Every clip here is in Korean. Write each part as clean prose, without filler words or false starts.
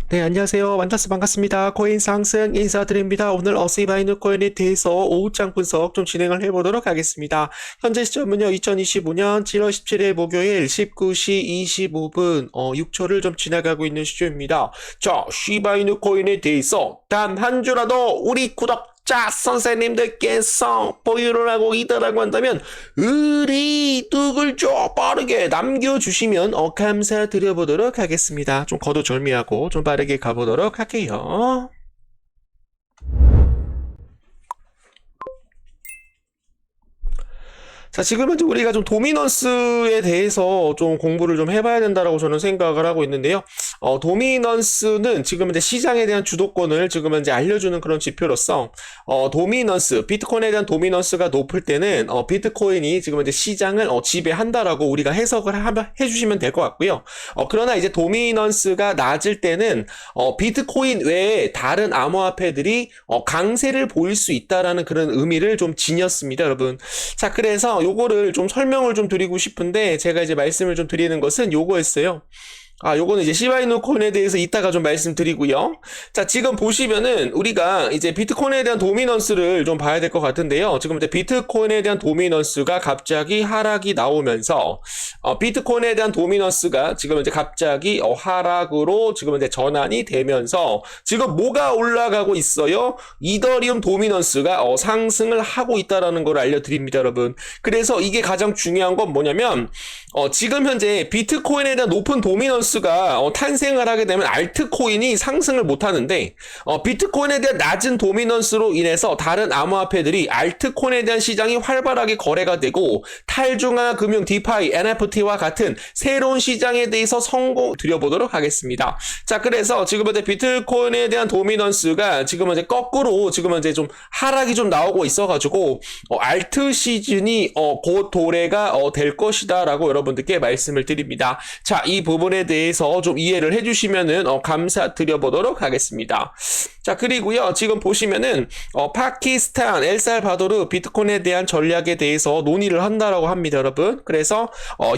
네, 안녕하세요. 만나서 반갑습니다. 코인 상승 인사드립니다. 오늘 어시바이누 코인에 대해서 오후장 분석 좀 진행을 해보도록 하겠습니다. 현재 시점은요, 2025년 7월 17일 목요일 19시 25분 6초를 좀 지나가고 있는 시점입니다. 자, 시바이누 코인에 대해서 단 한 주라도 우리 구독자 선생님들께서 보유를 하고 있다라고 한다면 의리 뚝을 좀 빠르게 남겨주시면 감사드려보도록 하겠습니다. 좀 거두절미하고 좀 빠르게 가보도록 할게요. 자, 지금 현재 우리가 좀 도미넌스에 대해서 좀 공부를 좀 해봐야 된다라고 저는 생각을 하고 있는데요. 도미넌스는 지금 이제 시장에 대한 주도권을 지금 현재 알려주는 그런 지표로서, 도미넌스, 비트코인에 대한 도미넌스가 높을 때는, 비트코인이 지금 이제 시장을 지배한다라고 우리가 해석을 해주시면 될 것 같고요. 그러나 이제 도미넌스가 낮을 때는, 비트코인 외에 다른 암호화폐들이, 강세를 보일 수 있다라는 그런 의미를 좀 지녔습니다, 여러분. 자, 그래서 요거를 좀 설명을 좀 드리고 싶은데 제가 이제 말씀을 좀 드리는 것은 요거였어요. 요거는 이제 시바이누 코인에 대해서 이따가 좀 말씀드리고요. 자, 지금 보시면은 우리가 이제 비트코인에 대한 도미넌스를 좀 봐야 될 것 같은데요. 지금 이제 비트코인에 대한 도미넌스가 갑자기 하락이 나오면서 비트코인에 대한 도미넌스가 지금 이제 갑자기 하락으로 지금 이제 전환이 되면서 지금 뭐가 올라가고 있어요? 이더리움 도미넌스가 상승을 하고 있다라는 걸 알려드립니다, 여러분. 그래서 이게 가장 중요한 건 뭐냐면 지금 현재 비트코인에 대한 높은 도미넌스가 탄생을 하게 되면 알트코인이 상승을 못하는데 비트코인에 대한 낮은 도미넌스로 인해서 다른 암호화폐들이 알트코인에 대한 시장이 활발하게 거래가 되고 탈중앙화 금융 디파이, NFT와 같은 새로운 시장에 대해서 드려보도록 하겠습니다. 자, 그래서 지금 현재 비트코인에 대한 도미넌스가 지금 현재 거꾸로 지금 현재 좀 하락이 좀 나오고 있어가지고 알트 시즌이 곧 도래가 될 것이다라고 여러분들께 말씀을 드립니다. 자, 이 부분에 대해서 좀 이해를 해주시면은 감사드려보도록 하겠습니다. 자, 그리고요, 지금 보시면은 파키스탄, 엘살바도르 비트코인에 대한 전략에 대해서 논의를 한다라고 합니다, 여러분. 그래서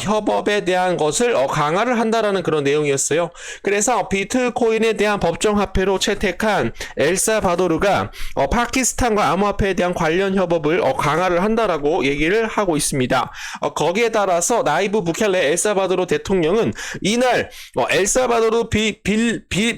협업에 대한 것을 강화를 한다라는 그런 내용이었어요. 그래서 비트코인에 대한 법정화폐로 채택한 엘살바도르가 파키스탄과 암호화폐에 대한 관련 협업을 강화를 한다라고 얘기를 하고 있습니다. 거기에 따라서 나이브 부켈레 엘살바도르 대통령은 이날 엘살바도르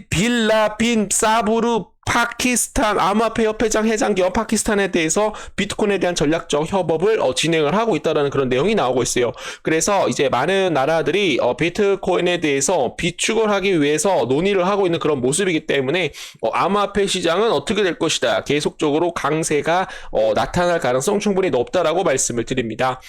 빌라빈 사부르 파키스탄 암호화폐 협회장 회장 기업 파키스탄에 대해서 비트코인에 대한 전략적 협업을 진행을 하고 있다는 그런 내용이 나오고 있어요. 그래서 이제 많은 나라들이 비트코인에 대해서 비축을 하기 위해서 논의를 하고 있는 그런 모습이기 때문에 암호화폐 시장은 어떻게 될 것이다. 계속적으로 강세가 나타날 가능성 충분히 높다라고 말씀을 드립니다.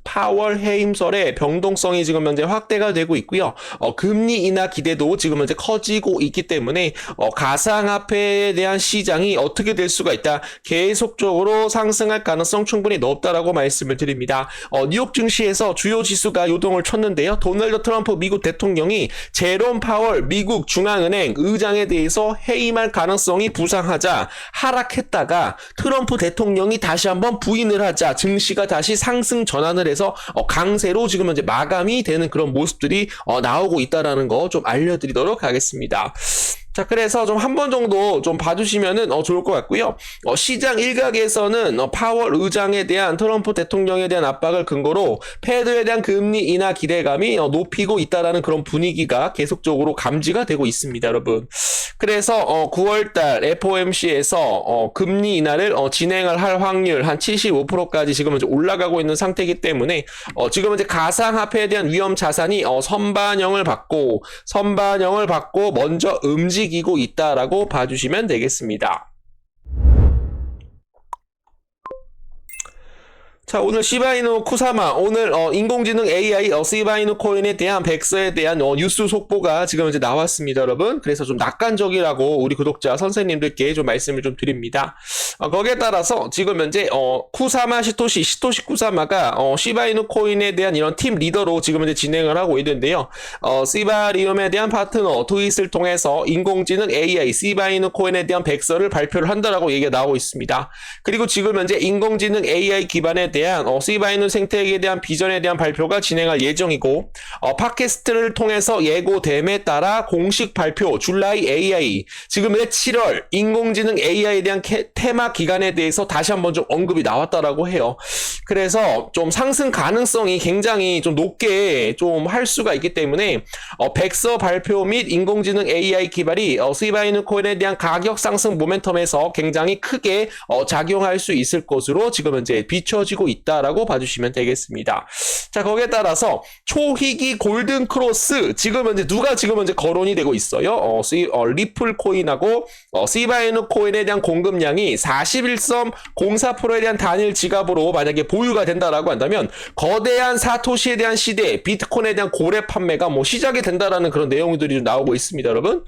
파월 해임설의 병동성이 지금 현재 확대가 되고 있고요. 금리 인하 기대도 지금 현재 커지고 있기 때문에 가상화폐에 대한 시장이 어떻게 될 수가 있다. 계속적으로 상승할 가능성 충분히 높다라고 말씀을 드립니다. 뉴욕 증시에서 주요 지수가 요동을 쳤는데요. 도널드 트럼프 미국 대통령이 제롬 파월 미국 중앙은행 의장에 대해서 해임할 가능성이 부상하자 하락했다가 트럼프 대통령이 다시 한번 부인을 하자 증시가 다시 상승 전환을 해서 강세로 지금 현재 마감이 되는 그런 모습들이 나오고 있다라는 거 좀 알려드리도록 하겠습니다. 자, 그래서 좀 한 번 정도 좀 봐주시면은 좋을 것 같고요. 시장 일각에서는 파월 의장에 대한 트럼프 대통령에 대한 압박을 근거로 패드에 대한 금리 인하 기대감이 높이고 있다라는 그런 분위기가 계속적으로 감지가 되고 있습니다, 여러분. 그래서 9월달 FOMC에서 금리 인하를 진행을 할 확률 한 75%까지 지금 이제 올라가고 있는 상태이기 때문에 지금 이제 가상화폐에 대한 위험 자산이 선반영을 받고 먼저 움직이고 있다라고 봐주시면 되겠습니다. 자, 오늘 시바이누 쿠사마, 오늘 인공지능 AI 시바이누 코인에 대한 백서에 대한 뉴스 속보가 지금 이제 나왔습니다, 여러분. 그래서 좀 낙관적이라고 우리 구독자 선생님들께 좀 말씀을 좀 드립니다. 거기에 따라서 지금 현재 쿠사마 시토시 쿠사마가 시바이누 코인에 대한 이런 팀 리더로 지금 이제 진행을 하고 있는데요. 시바리움에 대한 파트너 트윗을 통해서 인공지능 AI 시바이누 코인에 대한 백서를 발표를 한다라고 얘기가 나오고 있습니다. 그리고 지금 현재 인공지능 AI 기반에 대한 C바이누 생태계에 대한 비전에 대한 발표가 진행할 예정이고 팟캐스트를 통해서 예고됨에 따라 공식 발표 줄라이 AI 지금의 7월 인공지능 AI에 대한 테마 기간에 대해서 다시 한번 좀 언급이 나왔다라고 해요. 그래서 좀 상승 가능성이 굉장히 좀 높게 좀 할 수가 있기 때문에 백서 발표 및 인공지능 AI 기발이 C바이누 코인에 대한 가격 상승 모멘텀에서 굉장히 크게 작용할 수 있을 것으로 지금 현재 비춰지고 있다라고 봐주시면 되겠습니다. 자, 거기에 따라서 초희귀 골든 크로스 지금 현재 누가 지금 현재 거론이 되고 있어요. 리플 코인하고 C바이누 코인에 대한 공급량이 41.04%에 대한 단일 지갑으로 만약에 보유가 된다라고 한다면 거대한 사토시에 대한 시대, 비트코인에 대한 고래 판매가 뭐 시작이 된다라는 그런 내용들이 좀 나오고 있습니다, 여러분.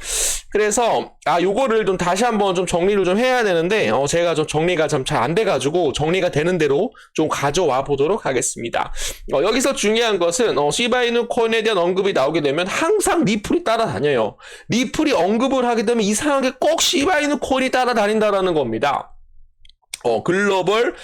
그래서 요거를 좀 다시 한번 좀 정리를 좀 해야 되는데 제가 좀 정리가 좀 잘 안 돼가지고 정리가 되는 대로 좀 가져와 보도록 하겠습니다. 여기서 중요한 것은 시바이누 코인에 대한 언급이 나오게 되면 항상 리플이 따라다녀요. 리플이 언급을 하게 되면 이상하게 꼭 시바이누 코인이 따라다닌다라는 겁니다. 글로벌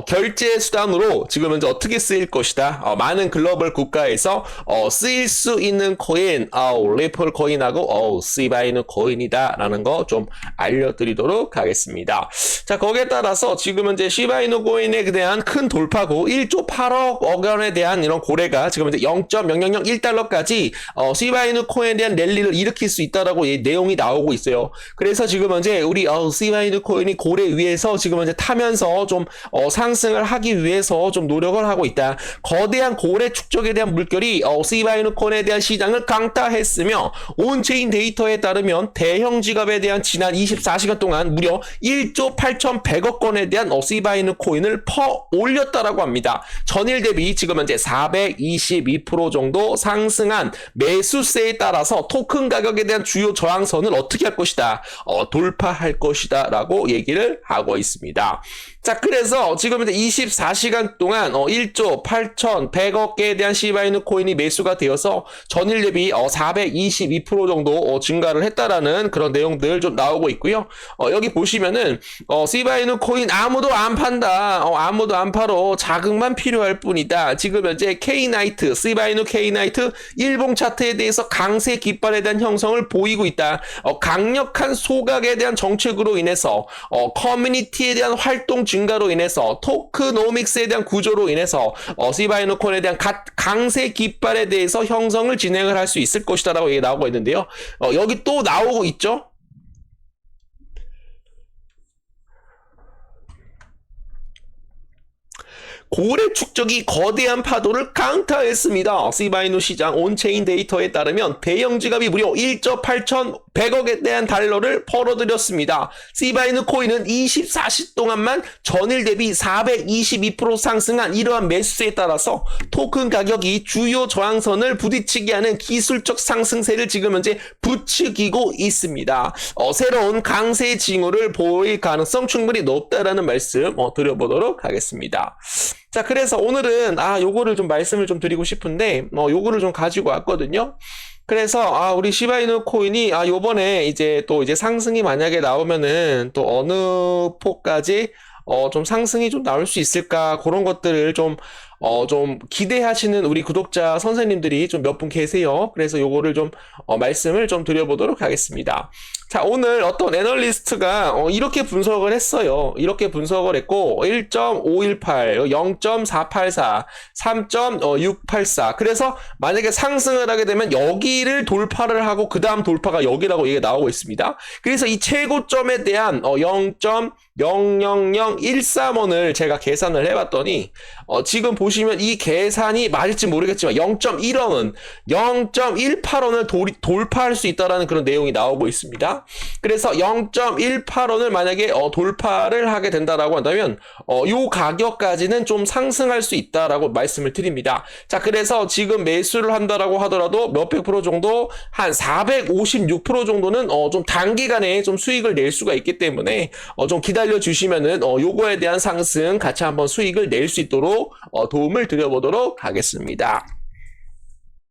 결제 수단으로 지금 현재 어떻게 쓰일 것이다. 많은 글로벌 국가에서 쓰일 수 있는 코인, 리플 코인하고 시바이누 코인이다 라는 거 좀 알려드리도록 하겠습니다. 자, 거기에 따라서 지금 현재 시바이누 코인에 대한 큰 돌파고 1조 8억 원에 대한 이런 고래가 지금 현재 0.0001달러까지 시바이누 코인에 대한 랠리를 일으킬 수 있다라고 내용이 나오고 있어요. 그래서 지금 현재 우리 시바이누 코인이 고래 위에서 지금 현재 하면서 좀 상승을 하기 위해서 좀 노력을 하고 있다. 거대한 고래 축적에 대한 물결이 시바이누 코인에 대한 시장을 강타했으며 온체인 데이터에 따르면 대형 지갑에 대한 지난 24시간 동안 무려 1조 8,100억 원에 대한 시바이누 코인을 퍼 올렸다라고 합니다. 전일 대비 지금 현재 422% 정도 상승한 매수세에 따라서 토큰 가격에 대한 주요 저항선을 어떻게 할 것이다. 돌파할 것이다 라고 얘기를 하고 있습니다. 자, 그래서 지금 이제 24시간 동안 1조 8,100억 개에 대한 시바이누 코인이 매수가 되어서 전일 대비 422% 정도 증가를 했다라는 그런 내용들 좀 나오고 있고요. 여기 보시면은 시바이누 코인 아무도 안 판다. 아무도 안 팔어. 자금만 필요할 뿐이다. 지금 현재 K나이트, 시바이누 K나이트 일봉 차트에 대해서 강세 깃발에 대한 형성을 보이고 있다. 강력한 소각에 대한 정책으로 인해서 커뮤니티에 대한 활동 증가로 인해서 토크노믹스에 대한 구조로 인해서 시바이누 코인에 대한 강세 깃발에 대해서 형성을 진행을 할 수 있을 것이다 라고 얘기 나오고 있는데요. 여기 또 나오고 있죠. 고래 축적이 거대한 파도를 강타했습니다. 시바이누 시장 온체인 데이터에 따르면 대형 지갑이 무려 1조 8,100억에 대한 달러를 벌어들였습니다. 시바이누 코인은 24시 동안만 전일 대비 422% 상승한 이러한 매수세에 따라서 토큰 가격이 주요 저항선을 부딪히게 하는 기술적 상승세를 지금 현재 부추기고 있습니다. 새로운 강세 징후를 보일 가능성 충분히 높다라는 말씀 드려보도록 하겠습니다. 자, 그래서 오늘은 요거를 좀 말씀을 좀 드리고 싶은데 요거를 좀 가지고 왔거든요. 그래서 우리 시바이누 코인이 요번에 이제 또 이제 상승이 만약에 나오면은 또 어느 폭까지 좀 상승이 좀 나올 수 있을까 그런 것들을 좀 기대하시는 우리 구독자 선생님들이 좀 몇 분 계세요. 그래서 요거를 좀 말씀을 좀 드려보도록 하겠습니다. 자, 오늘 어떤 애널리스트가 이렇게 분석을 했어요. 이렇게 분석을 했고 1.518, 0.484, 3.684 그래서 만약에 상승을 하게 되면 여기를 돌파를 하고 그 다음 돌파가 여기라고 얘기가 나오고 있습니다. 그래서 이 최고점에 대한 0.000131원을 제가 계산을 해봤더니 지금 보시면 이 계산이 맞을지 모르겠지만 0.1원은 0.18원을 돌파할 수 있다는 그런 내용이 나오고 있습니다. 그래서 0.18원을 만약에 돌파를 하게 된다라고 한다면 요 가격까지는 좀 상승할 수 있다라고 말씀을 드립니다. 자, 그래서 지금 매수를 한다라고 하더라도 몇백 프로 정도 한 456% 정도는 좀 단기간에 좀 수익을 낼 수가 있기 때문에 좀 기다려 주시면은 요거에 대한 상승 같이 한번 수익을 낼 수 있도록 도움을 드려보도록 하겠습니다.